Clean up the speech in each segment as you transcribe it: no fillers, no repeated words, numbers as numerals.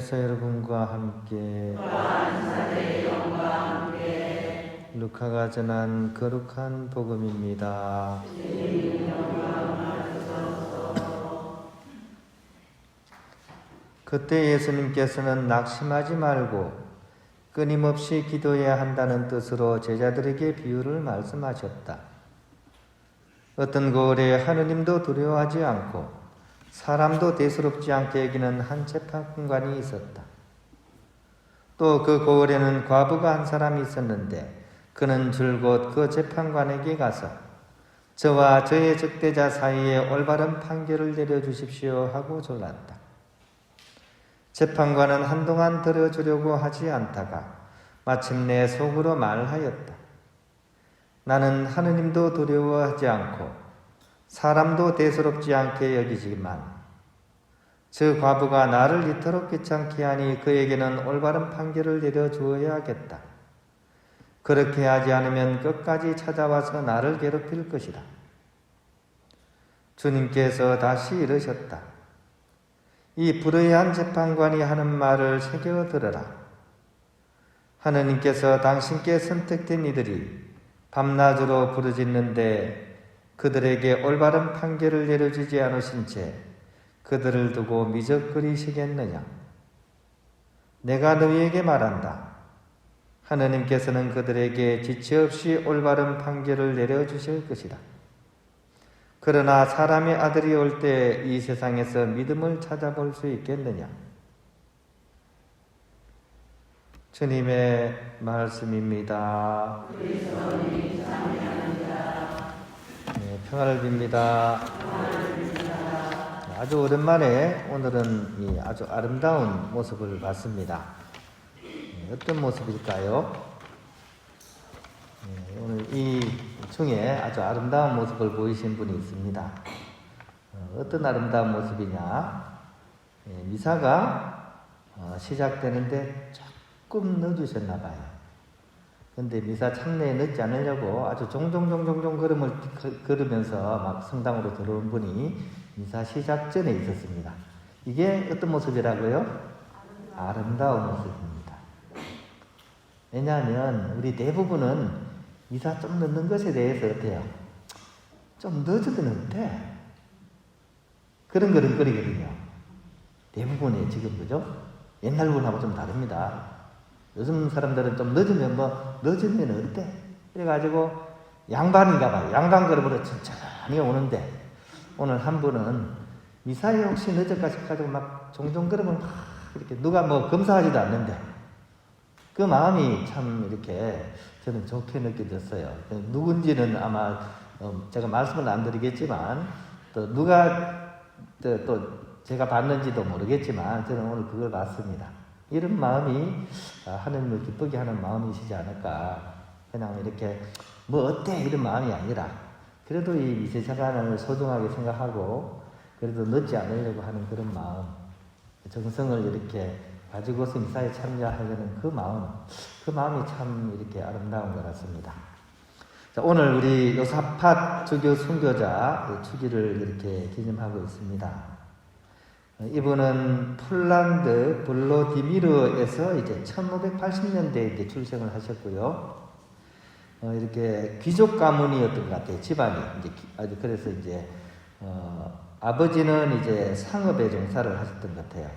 주님께서 여러분과 함께 루카가 전한 거룩한 복음입니다. 그때 예수님께서는 낙심하지 말고 끊임없이 기도해야 한다는 뜻으로 제자들에게 비유를 말씀하셨다. 어떤 고을에 하느님도 두려워하지 않고 사람도 대수롭지 않게 여기는 한 재판관이 있었다. 또 그 고을에는 과부가 한 사람이 있었는데 그는 줄곧 그 재판관에게 가서 저와 저의 적대자 사이에 올바른 판결을 내려주십시오 하고 졸랐다. 재판관은 한동안 들어주려고 하지 않다가 마침내 속으로 말하였다. 나는 하느님도 두려워하지 않고 사람도 대수롭지 않게 여기지만 저 과부가 나를 이토록 귀찮게 하니 그에게는 올바른 판결을 내려주어야겠다. 그렇게 하지 않으면 끝까지 찾아와서 나를 괴롭힐 것이다. 주님께서 다시 이르셨다. 이 불의한 재판관이 하는 말을 새겨 들으라. 하느님께서 당신께 선택된 이들이 밤낮으로 부르짖는데 그들에게 올바른 판결을 내려주지 않으신 채 그들을 두고 미적거리시겠느냐? 내가 너희에게 말한다. 하느님께서는 그들에게 지체 없이 올바른 판결을 내려주실 것이다. 그러나 사람의 아들이 올 때 이 세상에서 믿음을 찾아볼 수 있겠느냐? 주님의 말씀입니다. 평화를 빕니다. 아주 오랜만에 오늘은 이 아주 아름다운 모습을 봤습니다. 어떤 모습일까요? 오늘 이 중에 아주 아름다운 모습을 보이신 분이 있습니다. 어떤 아름다운 모습이냐? 미사가 시작되는데 조금 늦으셨나 봐요. 근데 미사 참내에 늦지 않으려고 아주 종종 걸음을 걸으면서 막 성당으로 들어온 분이 미사 시작 전에 있었습니다. 이게 어떤 모습이라고요? 아름다운 모습입니다. 왜냐하면 우리 대부분은 미사 좀 늦는 것에 대해서 어때요? 좀 늦어도 돼. 그런 거리거든요. 대부분이 지금 그죠? 옛날 분하고 좀 다릅니다. 요즘 사람들은 좀 늦으면 늦으면 어때? 그래가지고 양반인가 봐요. 양반 걸음으로 천천히 오는데 오늘 한 분은 미사에 혹시 늦을까 싶어가지고 막 종종 걸음을 막 이렇게 누가 검사하지도 않는데 그 마음이 참 이렇게 저는 좋게 느껴졌어요. 누군지는 아마 제가 말씀을 안 드리겠지만 또 누가 또 제가 봤는지도 모르겠지만 저는 오늘 그걸 봤습니다. 이런 마음이 하나님을 기쁘게 하는 마음이시지 않을까. 그냥 이렇게 어때 이런 마음이 아니라 그래도 이 미세차간을 소중하게 생각하고 그래도 늦지 않으려고 하는 그런 마음, 정성을 이렇게 가지고서 미사에 참여하려는 그 마음이 참 이렇게 아름다운 것 같습니다. 자, 오늘 우리 요사팟 주교 순교자 주기를 이렇게 기념하고 있습니다. 이분은 폴란드 블로디미르에서 이제 1580년대에 이제 출생을 하셨고요. 이렇게 귀족 가문이었던 것 같아요. 집안이 아주 그래서 이제 아버지는 이제 상업에 종사를 하셨던 것 같아요.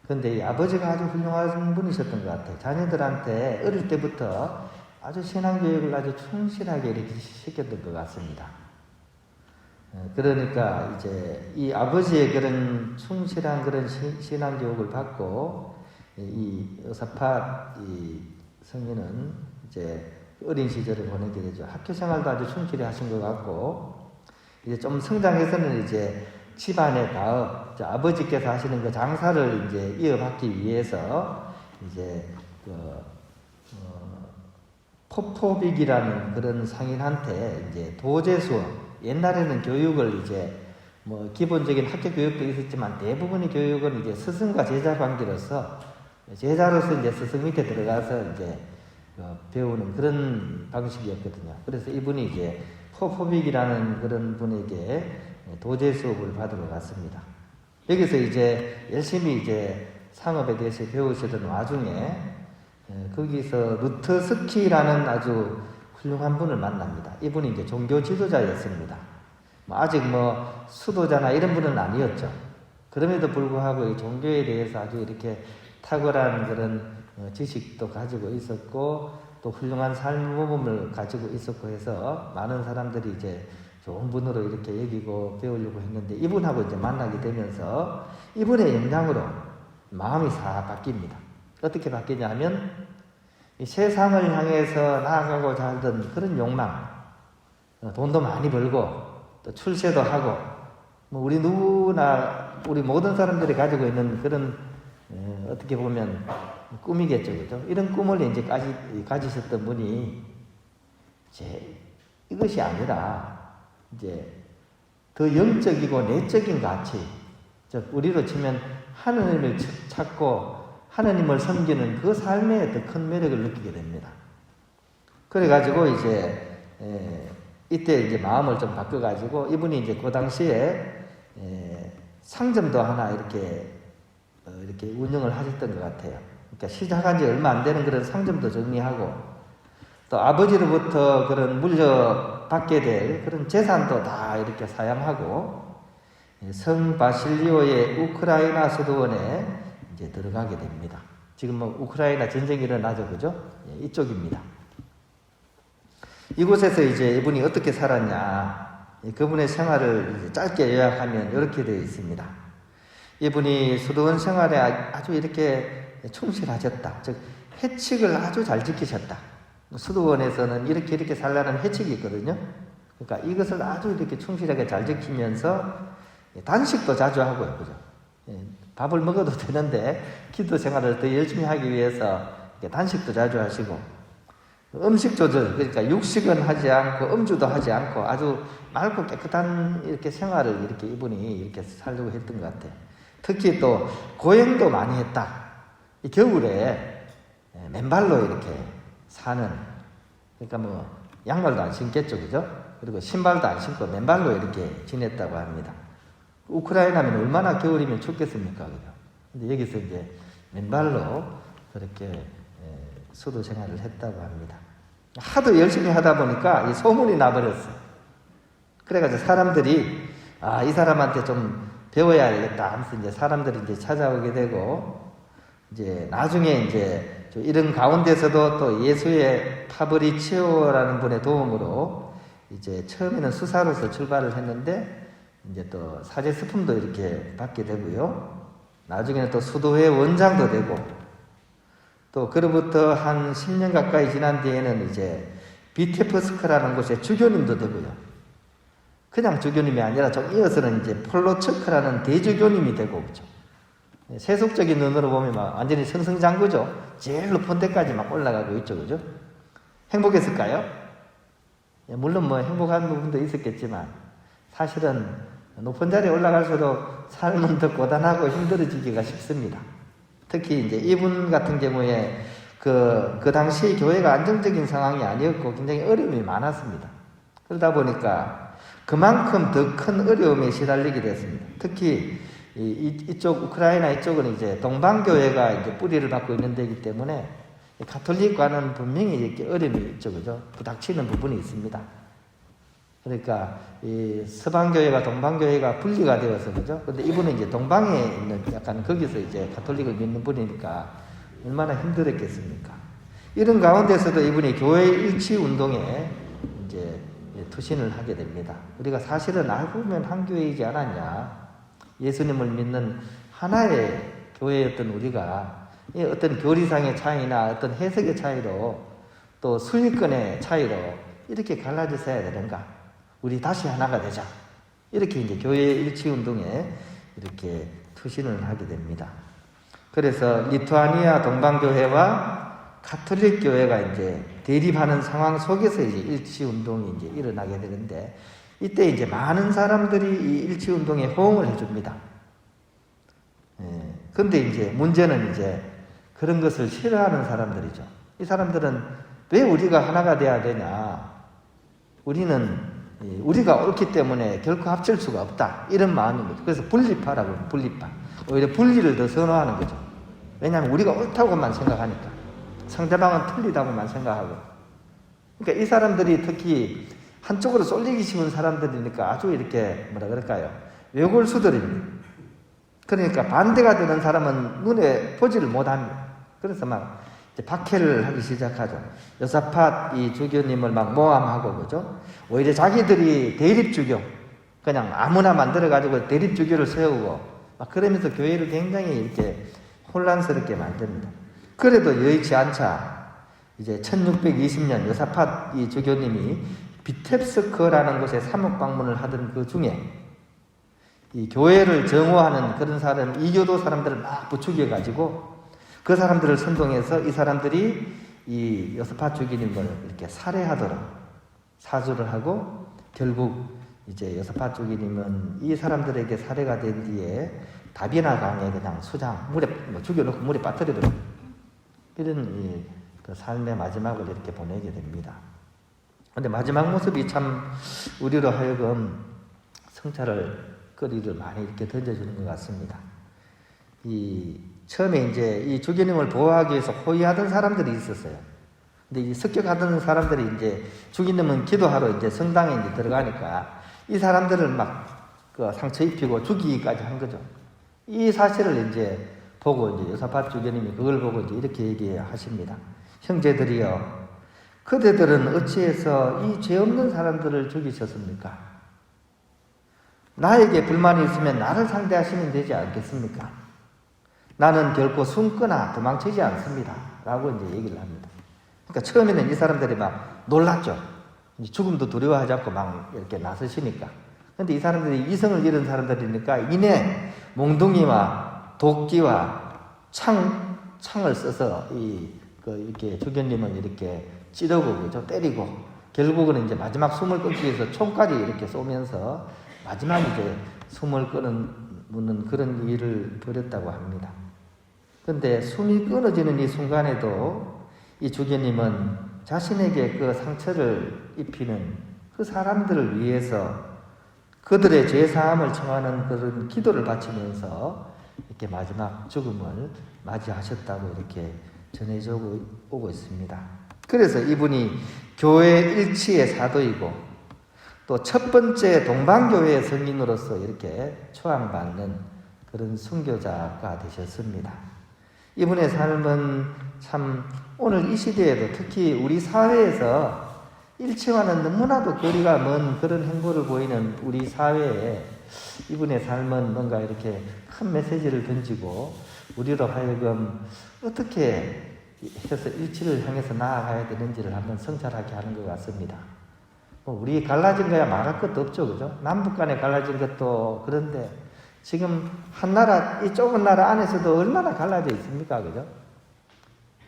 그런데 이 아버지가 아주 훌륭한 분이셨던 것 같아요. 자녀들한테 어릴 때부터 아주 신앙교육을 아주 충실하게 이렇게 시켰던 것 같습니다. 그러니까 이제 이 아버지의 그런 충실한 그런 신앙교육을 받고 이 요사팟 이 성인은 이제 어린 시절을 보내게 되죠. 학교 생활도 아주 충실히 하신 것 같고 이제 좀 성장해서는 이제 집안의 가업, 아버지께서 하시는 그 장사를 이제 이어받기 위해서 이제 포포빅이라는 그런 상인한테 이제 도제 수업, 옛날에는 교육을 이제 기본적인 학교 교육도 있었지만 대부분의 교육은 이제 스승과 제자 관계로서 제자로서 이제 스승 밑에 들어가서 이제 배우는 그런 방식이었거든요. 그래서 이분이 이제 포포빅이라는 그런 분에게 도제 수업을 받으러 갔습니다. 여기서 이제 열심히 이제 상업에 대해서 배우시던 와중에 거기서 루터스키라는 아주 훌륭한 분을 만납니다. 이분이 이제 종교 지도자였습니다. 아직 수도자나 이런 분은 아니었죠. 그럼에도 불구하고 이 종교에 대해서 아주 이렇게 탁월한 그런 지식도 가지고 있었고 또 훌륭한 삶을 가지고 있었고 해서 많은 사람들이 이제 좋은 분으로 이렇게 여기고 배우려고 했는데 이분하고 이제 만나게 되면서 이분의 영향으로 마음이 싹 바뀝니다. 어떻게 바뀌냐 하면 이 세상을 향해서 나아가고자 하던 그런 욕망, 돈도 많이 벌고 또 출세도 하고 우리 누구나 우리 모든 사람들이 가지고 있는 그런 어떻게 보면 꿈이겠죠, 그죠? 이런 꿈을 이제 가지셨던 분이 이제 이것이 아니라 이제 더 영적이고 내적인 가치, 즉 우리로 치면 하느님을 찾고 하느님을 섬기는 그 삶에 더 큰 매력을 느끼게 됩니다. 그래가지고 이제 이때 이제 마음을 좀 바꿔가지고 이분이 이제 그 당시에 상점도 하나 이렇게 운영을 하셨던 것 같아요. 그러니까 시작한 지 얼마 안 되는 그런 상점도 정리하고 또 아버지로부터 그런 물려받게 될 그런 재산도 다 이렇게 사양하고 성 바실리오의 우크라이나 수도원에 이제 들어가게 됩니다. 지금 우크라이나 전쟁이 일어나죠, 그죠? 이쪽입니다. 이곳에서 이제 이분이 어떻게 살았냐, 그분의 생활을 이제 짧게 요약하면 이렇게 되어 있습니다. 이분이 수도원 생활에 아주 이렇게 충실하셨다. 즉 해칙을 아주 잘 지키셨다. 수도원에서는 이렇게 살라는 해칙이 있거든요. 그러니까 이것을 아주 이렇게 충실하게 잘 지키면서 단식도 자주 하고요, 그죠? 밥을 먹어도 되는데 기도 생활을 더 열심히 하기 위해서 단식도 자주 하시고 음식 조절, 그러니까 육식은 하지 않고 음주도 하지 않고 아주 맑고 깨끗한 이렇게 생활을 이렇게 이분이 이렇게 살려고 했던 것 같아요. 특히 또 고행도 많이 했다. 이 겨울에 맨발로 이렇게 사는, 그러니까 양말도 안 신겠죠, 그죠? 그리고 신발도 안 신고 맨발로 이렇게 지냈다고 합니다. 우크라이나면 얼마나 겨울이면 춥겠습니까, 그죠? 근데 여기서 이제 맨발로 그렇게 수도 생활을 했다고 합니다. 하도 열심히 하다 보니까 이 소문이 나버렸어요. 그래가지고 사람들이 이 사람한테 좀 배워야 되겠다 하면서 이제 사람들이 이제 찾아오게 되고 이제 나중에 이제 이런 가운데서도 또 예수의 파브리치오라는 분의 도움으로 이제 처음에는 수사로서 출발을 했는데 이제 또 사제 스품도 이렇게 받게 되고요. 나중에는 또 수도회 원장도 되고 또 그로부터 한 10년 가까이 지난 뒤에는 이제 비테프스크라는 곳에 주교님도 되고요. 그냥 주교님이 아니라 좀 이어서는 이제 폴로츠크라는 대주교님이 되고 그죠. 세속적인 눈으로 보면 완전히 승승장구죠. 제일 높은 데까지 막 올라가고 있죠, 그죠? 행복했을까요? 물론 행복한 부분도 있었겠지만 사실은 높은 자리에 올라갈수록 삶은 더 고단하고 힘들어지기가 쉽습니다. 특히 이제 이분 같은 경우에 그 당시 교회가 안정적인 상황이 아니었고 굉장히 어려움이 많았습니다. 그러다 보니까 그만큼 더 큰 어려움에 시달리게 됐습니다. 특히 이쪽 우크라이나 이쪽은 이제 동방교회가 이제 뿌리를 받고 있는 데이기 때문에 가톨릭과는 분명히 이렇게 어려움이 있죠, 그죠? 부닥치는 부분이 있습니다. 그러니까 이 서방교회가 동방교회가 분리가 되어서 그죠? 근데 이분은 이제 동방에 있는 약간 거기서 이제 가톨릭을 믿는 분이니까 얼마나 힘들었겠습니까? 이런 가운데서도 이분이 교회 일치 운동에 이제 투신을 하게 됩니다. 우리가 사실은 알고 보면 한 교회이지 않았냐? 예수님을 믿는 하나의 교회였던 우리가 어떤 교리상의 차이나 어떤 해석의 차이로 또 수익권의 차이로 이렇게 갈라져서야 되는가? 우리 다시 하나가 되자. 이렇게 이제 교회 일치 운동에 이렇게 투신을 하게 됩니다. 그래서 리투아니아 동방교회와 가톨릭 교회가 이제 대립하는 상황 속에서 이제 일치 운동이 이제 일어나게 되는데 이때 이제 많은 사람들이 이 일치 운동에 호응을 해줍니다. 근데 이제 문제는 이제 그런 것을 싫어하는 사람들이죠. 이 사람들은 왜 우리가 하나가 돼야 되냐? 우리가 옳기 때문에 결코 합칠 수가 없다. 이런 마음입니다. 그래서 분립하라고, 분립파. 오히려 분리를 더 선호하는 거죠. 왜냐하면 우리가 옳다고만 생각하니까. 상대방은 틀리다고만 생각하고. 그러니까 이 사람들이 특히 한쪽으로 쏠리기 쉬운 사람들이니까 아주 이렇게 뭐라 그럴까요? 외골수들입니다. 그러니까 반대가 되는 사람은 눈에 보지를 못합니다. 그래서 막 이제 박해를 하기 시작하죠. 여사팟 이 주교님을 막 모함하고, 그죠? 오히려 자기들이 대립주교, 그냥 아무나 만들어가지고 대립주교를 세우고, 막 그러면서 교회를 굉장히 이렇게 혼란스럽게 만듭니다. 그래도 여의치 않자, 이제 1620년 여사팟 이 주교님이 비텝스크라는 곳에 사목 방문을 하던 그 중에 이 교회를 정오하는 그런 사람, 이교도 사람들을 막 부추겨가지고 그 사람들을 선동해서 이 사람들이 이 여사팟 주교님을 이렇게 살해하도록 사주를 하고, 결국 이제 여사팟 주교님은 이 사람들에게 살해가 된 뒤에 다비나 강에 그냥 수장, 물에 죽여놓고 물에 빠뜨리도록, 이런 그 삶의 마지막을 이렇게 보내게 됩니다. 근데 마지막 모습이 참 우리로 하여금 성찰을 거리를 많이 이렇게 던져주는 것 같습니다. 처음에 이제 이 주교님을 보호하기 위해서 호위하던 사람들이 있었어요. 근데 이 습격하던 사람들이 이제 주교님은 기도하러 이제 성당에 이제 들어가니까 이 사람들을 막 그 상처 입히고 죽이기까지 한 거죠. 이 사실을 이제 보고 이제 여사팟 주교님이 그걸 보고 이제 이렇게 얘기하십니다. 형제들이여, 그대들은 어찌해서 이 죄 없는 사람들을 죽이셨습니까? 나에게 불만이 있으면 나를 상대하시면 되지 않겠습니까? 나는 결코 숨거나 도망치지 않습니다. 라고 이제 얘기를 합니다. 그러니까 처음에는 이 사람들이 막 놀랐죠. 죽음도 두려워하지 않고 막 이렇게 나서시니까. 근데 이 사람들이 이성을 잃은 사람들이니까 이내 몽둥이와 도끼와 창을 써서 이렇게 주교님을 이렇게 찌르고, 그죠? 때리고, 결국은 이제 마지막 숨을 끊기 위해서 총까지 이렇게 쏘면서 마지막 이제 숨을 끊는 그런 일을 벌였다고 합니다. 근데 숨이 끊어지는 이 순간에도 이 주교님은 자신에게 그 상처를 입히는 그 사람들을 위해서 그들의 죄사함을 청하는 그런 기도를 바치면서 이렇게 마지막 죽음을 맞이하셨다고 이렇게 전해져 오고 있습니다. 그래서 이분이 교회 일치의 사도이고 또 첫 번째 동방교회의 성인으로서 이렇게 초앙받는 그런 순교자가 되셨습니다. 이분의 삶은 참 오늘 이 시대에도 특히 우리 사회에서 일치와는 너무나도 거리가 먼 그런 행보를 보이는 우리 사회에 이분의 삶은 뭔가 이렇게 큰 메시지를 던지고 우리로 하여금 어떻게 해서 일치를 향해서 나아가야 되는지를 한번 성찰하게 하는 것 같습니다. 우리 갈라진 거야 말할 것도 없죠, 그죠? 남북 간에 갈라진 것도 그런데 지금 한 나라, 이 좁은 나라 안에서도 얼마나 갈라져 있습니까, 그죠?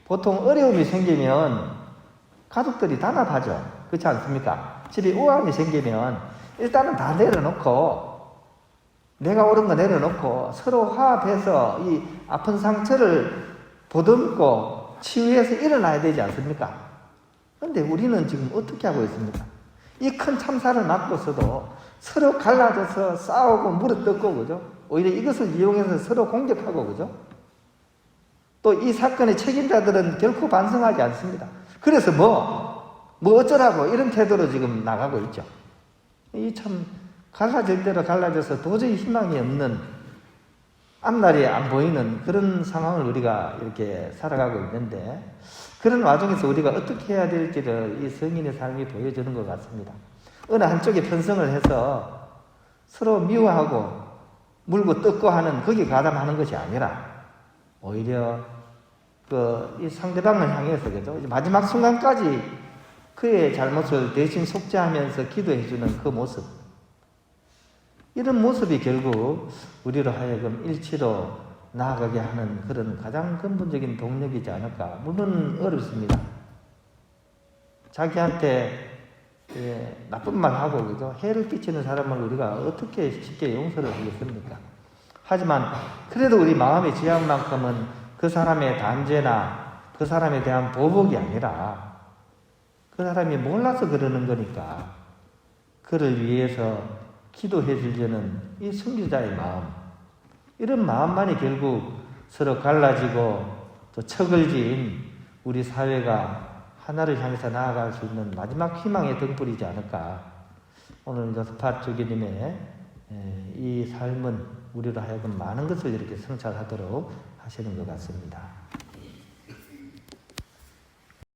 보통 어려움이 생기면 가족들이 단합하죠. 그렇지 않습니까? 집에 우환이 생기면 일단은 다 내려놓고 내가 옳은 거 내려놓고 서로 화합해서 이 아픈 상처를 보듬고 치유해서 일어나야 되지 않습니까? 그런데 우리는 지금 어떻게 하고 있습니까? 이 큰 참사를 맞고서도 서로 갈라져서 싸우고 물어뜯고, 그죠? 오히려 이것을 이용해서 서로 공격하고, 그죠? 또 이 사건의 책임자들은 결코 반성하지 않습니다. 그래서 뭐 어쩌라고 이런 태도로 지금 나가고 있죠. 이 참 갈라질 대로 갈라져서 도저히 희망이 없는, 앞날이 안 보이는 그런 상황을 우리가 이렇게 살아가고 있는데, 그런 와중에서 우리가 어떻게 해야 될지를 이 성인의 삶이 보여주는 것 같습니다. 어느 한쪽에 편성을 해서 서로 미워하고 물고 뜯고 하는, 거기에 가담하는 것이 아니라 오히려 이 상대방을 향해서, 그죠? 마지막 순간까지 그의 잘못을 대신 속죄하면서 기도해주는 그 모습, 이런 모습이 결국 우리로 하여금 일치로 나아가게 하는 그런 가장 근본적인 동력이지 않을까. 물론 어렵습니다. 자기한테 나쁜 말 하고, 그죠? 해를 끼치는 사람을 우리가 어떻게 쉽게 용서를 하겠습니까? 하지만 그래도 우리 마음의 지향만큼은 그 사람의 단죄나 그 사람에 대한 보복이 아니라 그 사람이 몰라서 그러는 거니까 그를 위해서 기도해 주려는 이 순교자의 마음, 이런 마음만이 결국 서로 갈라지고 또 척을 지은 우리 사회가 하나를 향해서 나아갈 수 있는 마지막 희망의 등불이지 않을까. 오늘 요스팟 주기님의 이 삶은 우리로 하여금 많은 것을 이렇게 성찰하도록 하시는 것 같습니다.